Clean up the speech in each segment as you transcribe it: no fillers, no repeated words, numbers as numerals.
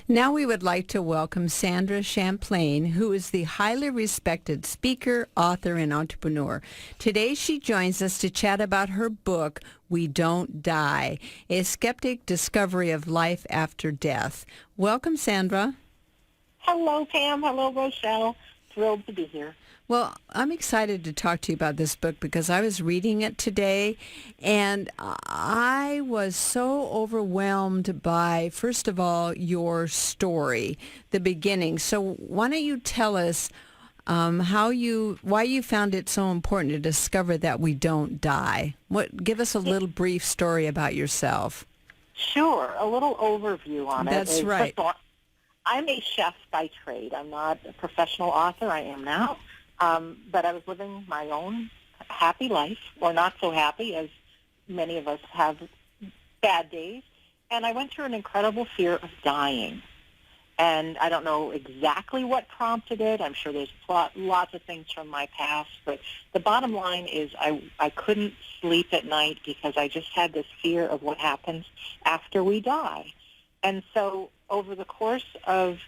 Now we would like to welcome Sandra Champlain, who is the highly respected speaker, author, and entrepreneur. Today she joins us to chat about her book, We Don't Die, A Skeptic Discovery of Life After Death. Welcome, Sandra. Hello, Pam. Hello, Rochelle. Thrilled to be here. Well, I'm excited to talk to you about this book because I was reading it today and I was so overwhelmed by, first of all, your story, the beginning. So why don't you tell us why you found it so important to discover that we don't die? Give us a little brief story about yourself. Sure. A little overview on it. That's right. First of all, I'm a chef by trade. I'm not a professional author. I am now. But I was living my own happy life, or not so happy, as many of us have bad days. And I went through an incredible fear of dying. And I don't know exactly what prompted it. I'm sure there's lots of things from my past. But the bottom line is I couldn't sleep at night because I just had this fear of what happens after we die. And so over the course of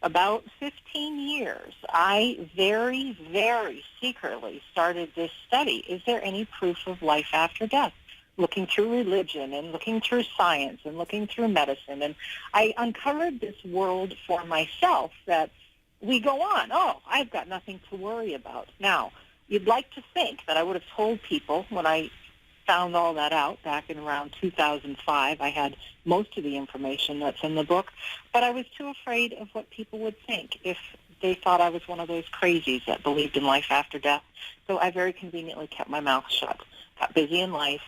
about 15 years, I very, very secretly started this study. Is there any proof of life after death? Looking through religion and looking through science and looking through medicine. And I uncovered this world for myself that we go on. Oh, I've got nothing to worry about. Now, you'd like to think that I would have told people when I found all that out back in around 2005. I had most of the information that's in the book, but I was too afraid of what people would think if they thought I was one of those crazies that believed in life after death. So I very conveniently kept my mouth shut, got busy in life.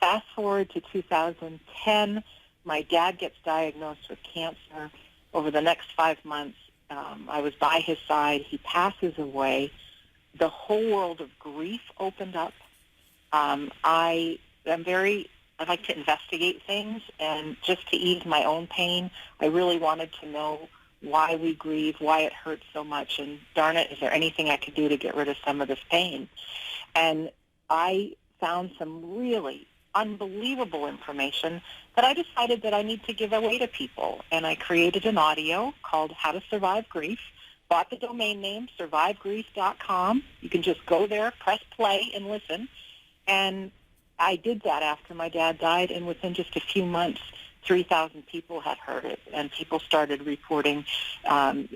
Fast forward to 2010, my dad gets diagnosed with cancer. Over the next 5 months, I was by his side. He passes away. The whole world of grief opened up. I like to investigate things, and just to ease my own pain, I really wanted to know why we grieve, why it hurts so much, and darn it, is there anything I could do to get rid of some of this pain? And I found some really unbelievable information that I decided that I need to give away to people, and I created an audio called How to Survive Grief. Bought the domain name, survivegrief.com. You can just go there, press play, and listen. And I did that after my dad died, and within just a few months, 3,000 people had heard it, and people started reporting,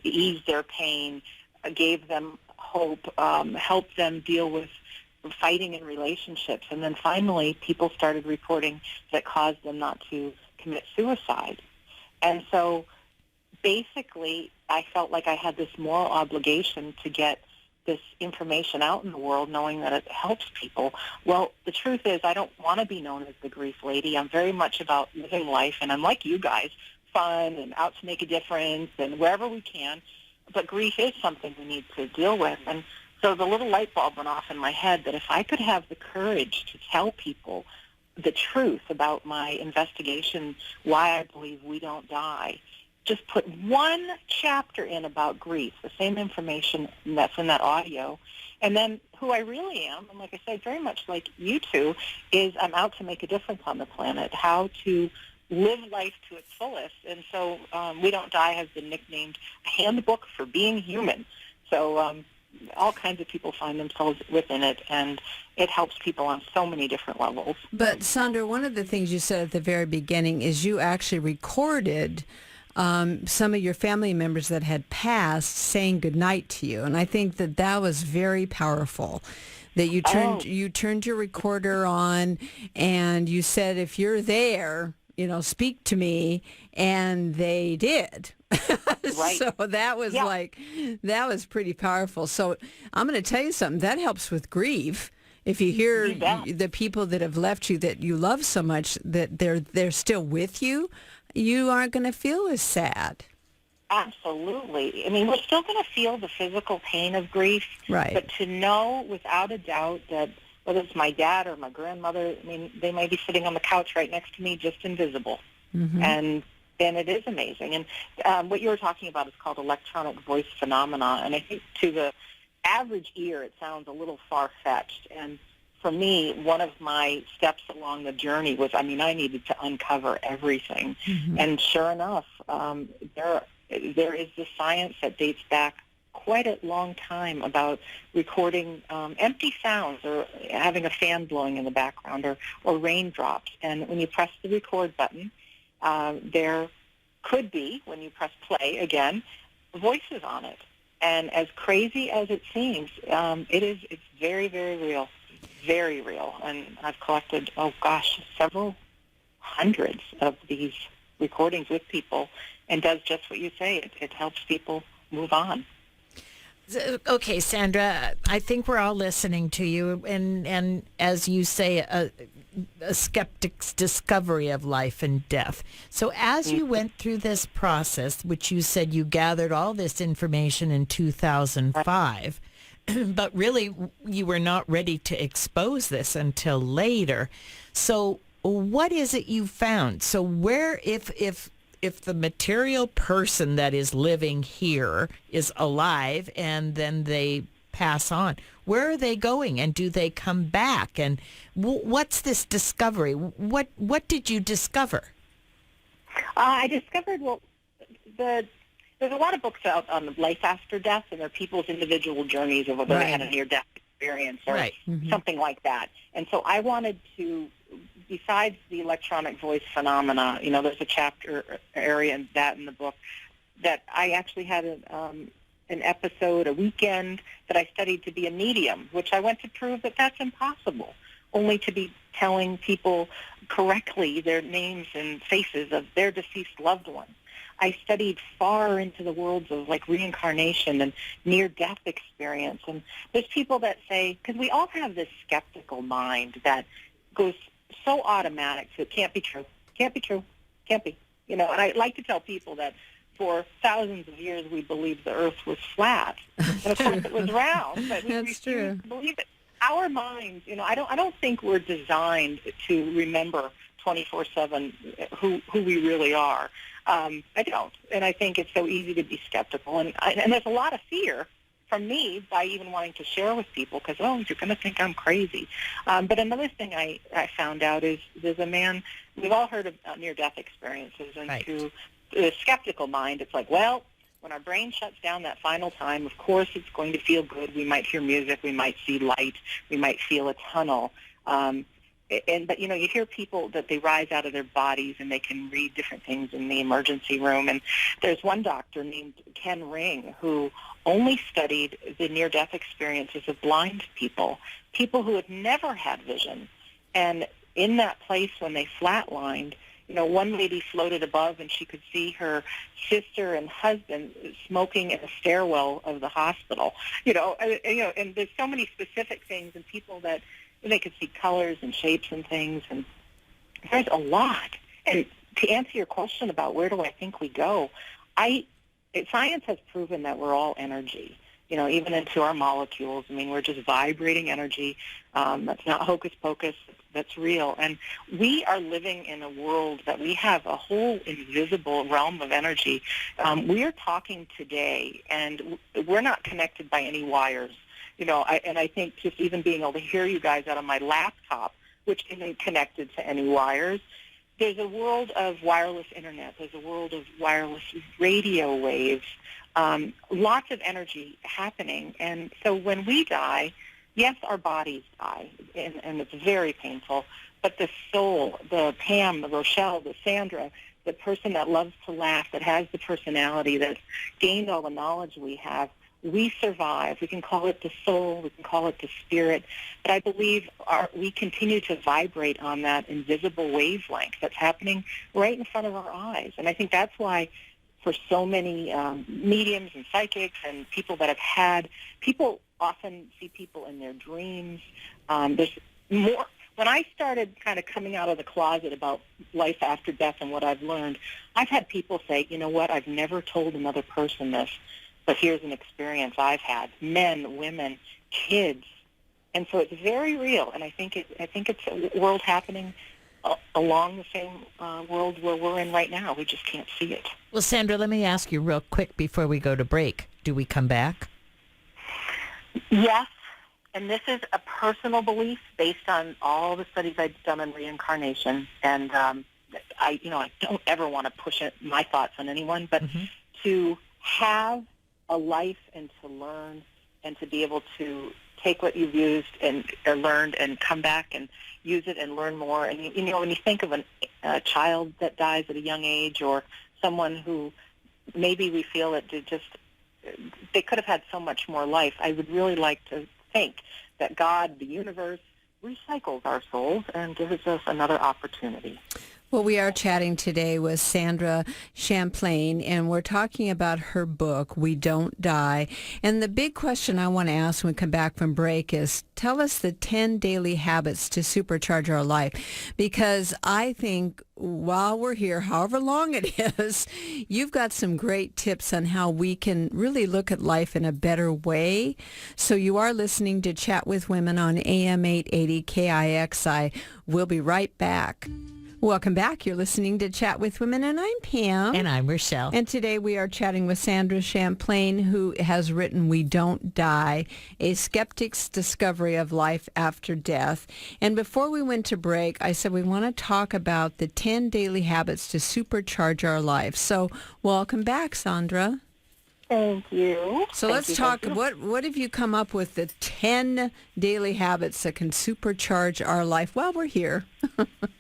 eased their pain, gave them hope, helped them deal with fighting in relationships. And then finally, people started reporting that caused them not to commit suicide. And so basically, I felt like I had this moral obligation to get this information out in the world, knowing that it helps people. Well, the truth is I don't want to be known as the grief lady. I'm very much about living life, and I'm like you guys, fun and out to make a difference and wherever we can. But grief is something we need to deal with. And so the little light bulb went off in my head that if I could have the courage to tell people the truth about my investigation, why I believe we don't die, just put one chapter in about grief, the same information that's in that audio, and then who I really am, and like I said, very much like you two, is I'm out to make a difference on the planet, how to live life to its fullest. And so We Don't Die has been nicknamed a handbook for being human. So all kinds of people find themselves within it, and it helps people on so many different levels. But Sandra, one of the things you said at the very beginning is you actually recorded some of your family members that had passed saying goodnight to you. And I think that was very powerful, that you turned your recorder on and you said, if you're there, speak to me. And they did. Right. So that was that was pretty powerful. So I'm going to tell you something that helps with grief. If you hear the people that have left you that you love so much, that they're still with you, you aren't going to feel as sad. Absolutely. I mean, we're still going to feel the physical pain of grief. Right. But to know without a doubt that whether it's my dad or my grandmother, I mean, they might be sitting on the couch right next to me, just invisible. Mm-hmm. And it is amazing. And what you were talking about is called electronic voice phenomena. And I think to the average ear, it sounds a little far-fetched. And for me, one of my steps along the journey was, I needed to uncover everything. Mm-hmm. And sure enough, there is the science that dates back quite a long time about recording empty sounds or having a fan blowing in the background or raindrops. And when you press the record button, there could be, when you press play again, voices on it. And as crazy as it seems, it's very, very real, very real. And I've collected, several hundreds of these recordings with people, and does just what you say. It helps people move on. Okay, Sandra, I think we're all listening to you, and as you say, a skeptic's discovery of life and death. So as you went through this process, which you said you gathered all this information in 2005, but really you were not ready to expose this until later. So what is it you found? So where, if the material person that is living here is alive and then they pass on, where are they going, and do they come back? And what's this discovery? What did you discover? I discovered, there's a lot of books out on life after death, and they're people's individual journeys of whether they had a near-death experience or something like that. And so I wanted to, besides the electronic voice phenomena, there's a chapter area in the book that I actually had an episode, a weekend that I studied to be a medium, which I went to prove that that's impossible, only to be telling people correctly their names and faces of their deceased loved ones. I studied far into the worlds of reincarnation and near-death experience. And there's people that say, because we all have this skeptical mind that goes so automatic, so it can't be true, can't be true, can't be. And I like to tell people that for thousands of years we believed the earth was flat. And of course it was round, but we refused to believe it. Our minds, I don't think we're designed to remember 24/7 who we really are. I don't. And I think it's so easy to be skeptical. And there's a lot of fear from me by even wanting to share with people because, you're going to think I'm crazy. But another thing I found out is there's a man, we've all heard of near-death experiences, and to the skeptical mind, it's like, well, when our brain shuts down that final time, of course it's going to feel good. We might hear music, we might see light, we might feel a tunnel. But you hear people that they rise out of their bodies and they can read different things in the emergency room. And there's one doctor named Ken Ring who only studied the near-death experiences of blind people who had never had vision. And in that place when they flatlined, one lady floated above and she could see her sister and husband smoking in a stairwell of the hospital. And there's so many specific things, and people that they could see colors and shapes and things, and there's a lot. And to answer your question about where do I think we go, science has proven that we're all energy, even into our molecules. I mean, we're just vibrating energy. That's not hocus pocus. That's real. And we are living in a world that we have a whole invisible realm of energy. We are talking today, and we're not connected by any wires. I think just even being able to hear you guys out of my laptop, which isn't connected to any wires, there's a world of wireless internet. There's a world of wireless radio waves, lots of energy happening. And so when we die, yes, our bodies die, and it's very painful, but the soul, the Pam, the Rochelle, the Sandra, the person that loves to laugh, that has the personality, that's gained all the knowledge we have, we survive. We can call it the soul. We can call it the spirit. But I believe we continue to vibrate on that invisible wavelength that's happening right in front of our eyes. And I think that's why for so many mediums and psychics and people that have had, people often see people in their dreams. There's more. When I started kind of coming out of the closet about life after death and what I've learned, I've had people say, you know what, I've never told another person this, but here's an experience I've had. Men, women, kids, and so it's very real. And I think it's a world happening along the same world where we're in right now. We just can't see it. Well, Sandra, let me ask you real quick before we go to break. Do we come back? Yes, and this is a personal belief based on all the studies I've done on reincarnation. And I don't ever want to push my thoughts on anyone, but to have a life and to learn and to be able to take what you've used or learned and come back and use it and learn more. And, when you think of a child that dies at a young age, or someone who maybe we feel that they could have had so much more life, I would really like to think that God, the universe, recycles our souls and gives us another opportunity. Well, we are chatting today with Sandra Champlain, and we're talking about her book, We Don't Die. And the big question I want to ask when we come back from break is, tell us the 10 daily habits to supercharge our life. Because I think while we're here, however long it is, you've got some great tips on how we can really look at life in a better way. So you are listening to Chat with Women on AM 880 KIXI. We'll be right back. Welcome back. You're listening to Chat with Women, and I'm Pam. And I'm Rochelle. And today we are chatting with Sandra Champlain, who has written We Don't Die, A Skeptic's Discovery of Life After Death. And before we went to break, I said we want to talk about the 10 daily habits to supercharge our life. So welcome back, Sandra. Thank you. So let's talk. What have you come up with, the 10 daily habits that can supercharge our life while we're here?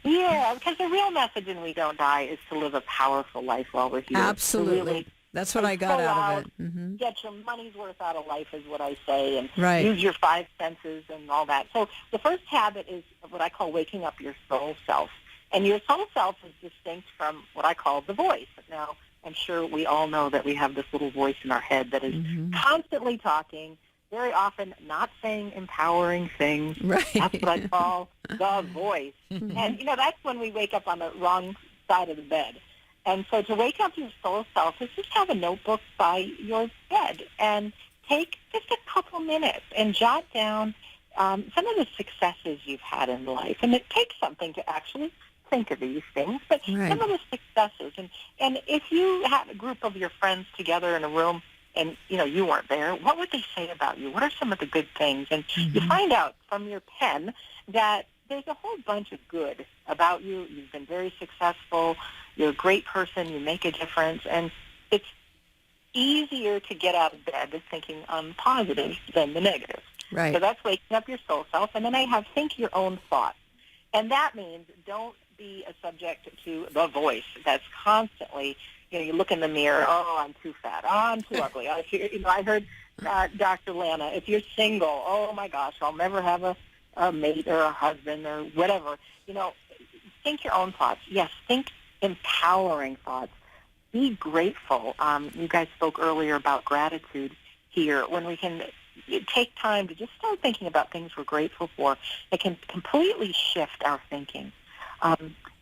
Yeah, because the real message in We Don't Die is to live a powerful life while we're here. Absolutely. Really, that's what I got out of it. Mm-hmm. Get your money's worth out of life is what I say, and right. Use your 5 senses and all that. So the first habit is what I call waking up your soul self. And your soul self is distinct from what I call the voice. Now, I'm sure we all know that we have this little voice in our head that is constantly talking, very often not saying empowering things. Right. That's what I call the voice. And, that's when we wake up on the wrong side of the bed. And so to wake up your soul self is just have a notebook by your bed and take just a couple minutes and jot down some of the successes you've had in life. And it takes something to actually think of these things, but right. Some of the successes. And if you had a group of your friends together in a room and, you weren't there, what would they say about you? What are some of the good things? And you find out from your pen that there's a whole bunch of good about you. You've been very successful. You're a great person. You make a difference. And it's easier to get out of bed thinking on positive than the negative. Right. So that's waking up your soul self. And then I have think your own thoughts. And that means don't be a subject to the voice that's constantly, you look in the mirror, oh, I'm too fat, oh, I'm too ugly. I heard Dr. Lana, if you're single, oh, my gosh, I'll never have a mate or a husband or whatever. Think your own thoughts. Yes, think empowering thoughts. Be grateful. You guys spoke earlier about gratitude here. When we can take time to just start thinking about things we're grateful for, it can completely shift our thinking.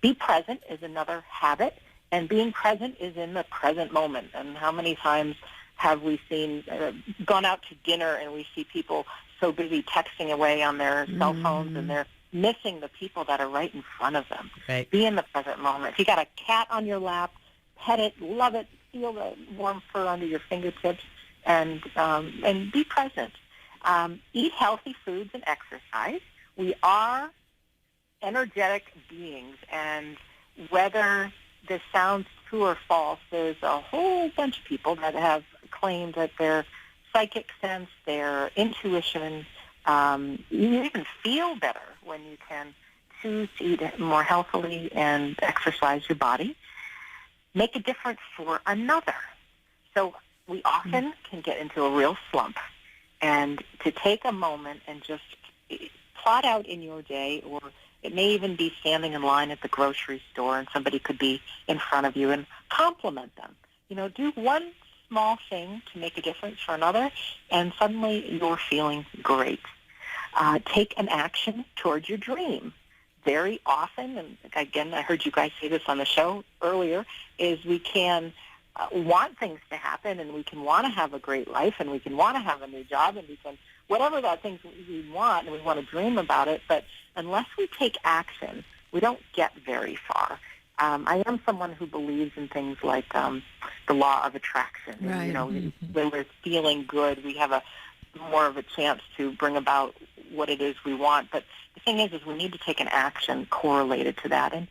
Be present is another habit, and being present is in the present moment. And how many times have we gone out to dinner and we see people so busy texting away on their cell phones and they're missing the people that are right in front of them. Right. Be in the present moment. If you got a cat on your lap, pet it, love it, feel the warm fur under your fingertips, and be present. Eat healthy foods and exercise. We are energetic beings, and whether this sounds true or false, there's a whole bunch of people that have claimed that their psychic sense, their intuition, you even feel better when you can choose to eat more healthily and exercise your body. Make a difference for another. So we often can get into a real slump, and to take a moment and just plot out in your day, or it may even be standing in line at the grocery store and somebody could be in front of you, and compliment them. Do one small thing to make a difference for another, and suddenly you're feeling great. Take an action towards your dream. Very often, and again, I heard you guys say this on the show earlier, is we can want things to happen, and we can want to have a great life, and we can want to have a new job, and we can, whatever that thing we want, and we want to dream about it, but unless we take action, we don't get very far. I am someone who believes in things like the law of attraction. Right. And, when we're feeling good, we have more of a chance to bring about what it is we want. But the thing is we need to take an action correlated to that. And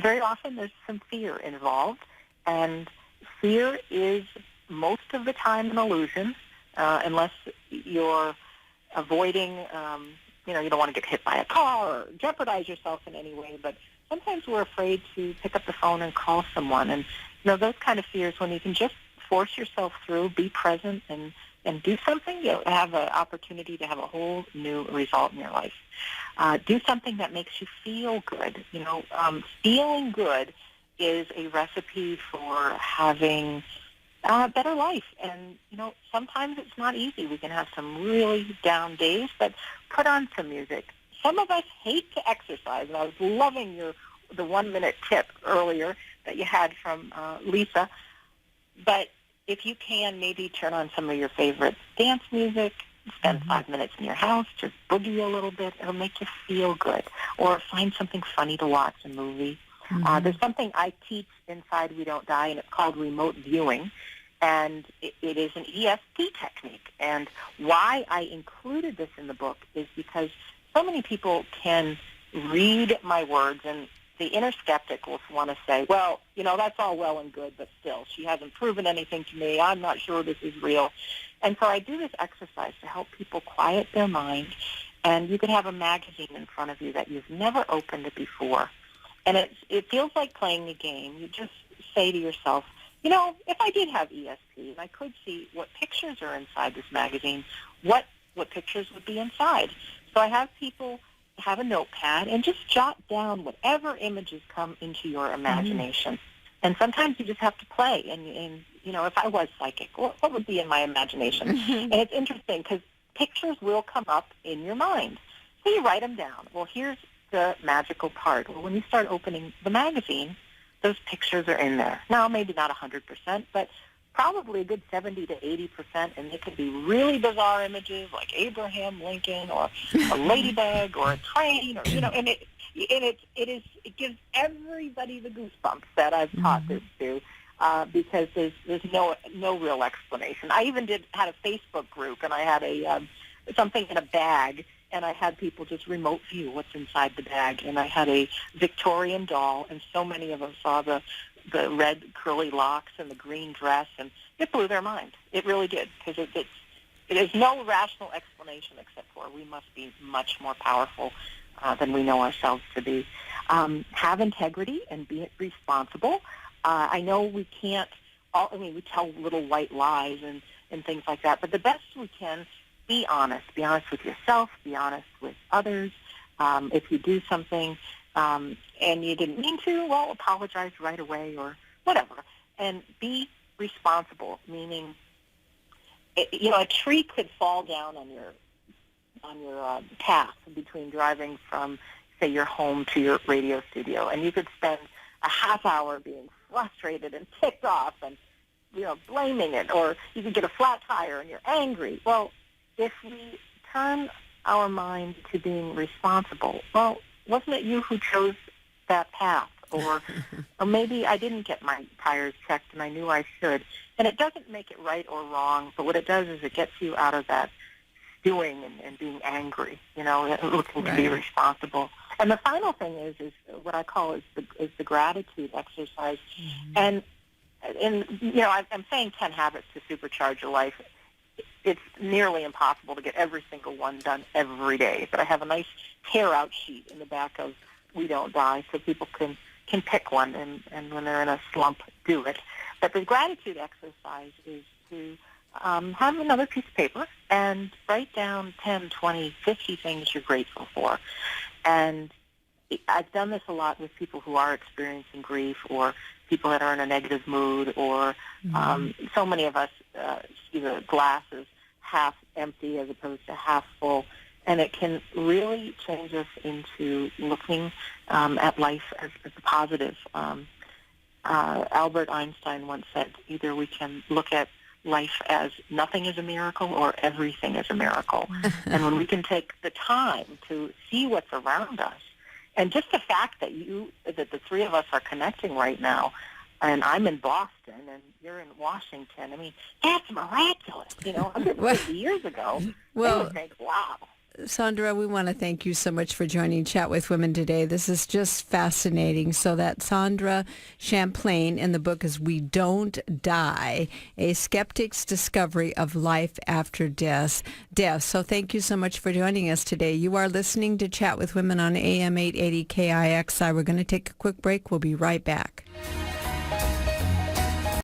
very often there's some fear involved, and fear is most of the time an illusion, unless you're avoiding, you don't want to get hit by a car or jeopardize yourself in any way, but sometimes we're afraid to pick up the phone and call someone. And, those kind of fears, when you can just force yourself through, be present, and do something, you'll have an opportunity to have a whole new result in your life. Do something that makes you feel good. Feeling good is a recipe for having a better life. And, sometimes it's not easy. We can have some really down days, but put on some music. Some of us hate to exercise, and I was loving the 1-minute tip earlier that you had from Lisa. But if you can, maybe turn on some of your favorite dance music, spend 5 minutes in your house, just boogie a little bit. It'll make you feel good. Or find something funny to watch, a movie. There's something I teach inside We Don't Die, and it's called remote viewing. And it is an ESP technique. And why I included this in the book is because so many people can read my words, and the inner skeptic will want to say, well, that's all well and good, but still, she hasn't proven anything to me. I'm not sure this is real. And so I do this exercise to help people quiet their mind. And you could have a magazine in front of you that you've never opened it before. And it feels like playing a game. You just say to yourself, if I did have ESP and I could see what pictures are inside this magazine, what pictures would be inside. So I have people have a notepad and just jot down whatever images come into your imagination. And sometimes you just have to play. And if I was psychic, what would be in my imagination? And it's interesting because pictures will come up in your mind. So you write them down. Well, here's the magical part. Well, when you start opening the magazine, those pictures are in there. Now, maybe not 100%, but probably a good 70 to 80%, and it could be really bizarre images like Abraham Lincoln or a ladybug or a train, or and it gives everybody the goosebumps that I've taught this to, because there's no real explanation. I even had a Facebook group, and I had something in a bag. And I had people just remote view what's inside the bag. And I had a Victorian doll, and so many of them saw the red curly locks and the green dress, and it blew their mind. It really did, because it is no rational explanation except for we must be much more powerful than we know ourselves to be. Have integrity and be responsible. I know we can't, we tell little white lies and things like that, but the best we can, be honest. Be honest with yourself. Be honest with others. If you do something and you didn't mean to, well, apologize right away or whatever. And be responsible, meaning, a tree could fall down on your path between driving from, say, your home to your radio studio, and you could spend a half hour being frustrated and ticked off and, blaming it, or you could get a flat tire and you're angry. Well, if we turn our mind to being responsible, well, wasn't it you who chose that path? Or maybe I didn't get my tires checked and I knew I should. And it doesn't make it right or wrong, but what it does is it gets you out of that stewing and being angry, looking to be responsible. And the final thing is what I call is the gratitude exercise. And I'm saying 10 habits to supercharge your life. It's nearly impossible to get every single one done every day. But I have a nice tear-out sheet in the back of We Don't Die so people can pick one, and when they're in a slump, do it. But the gratitude exercise is to have another piece of paper and write down 10, 20, 50 things you're grateful for. And I've done this a lot with people who are experiencing grief, or people that are in a negative mood, or so many of us see the glass as half empty as opposed to half full. And it can really change us into looking at life as a positive. Albert Einstein once said, either we can look at life as nothing is a miracle or everything is a miracle. And when we can take the time to see what's around us, and just the fact that the three of us are connecting right now, and I'm in Boston and you're in Washington, I mean, that's miraculous. 150 years ago, they would think, wow. Sandra, we want to thank you so much for joining Chat with Women today. This is just fascinating. So that Sandra Champlain, and the book is We Don't Die, A Skeptic's Discovery of Life After Death. So thank you so much for joining us today. You are listening to Chat with Women on AM 880 KIXI. We're going to take a quick break. We'll be right back.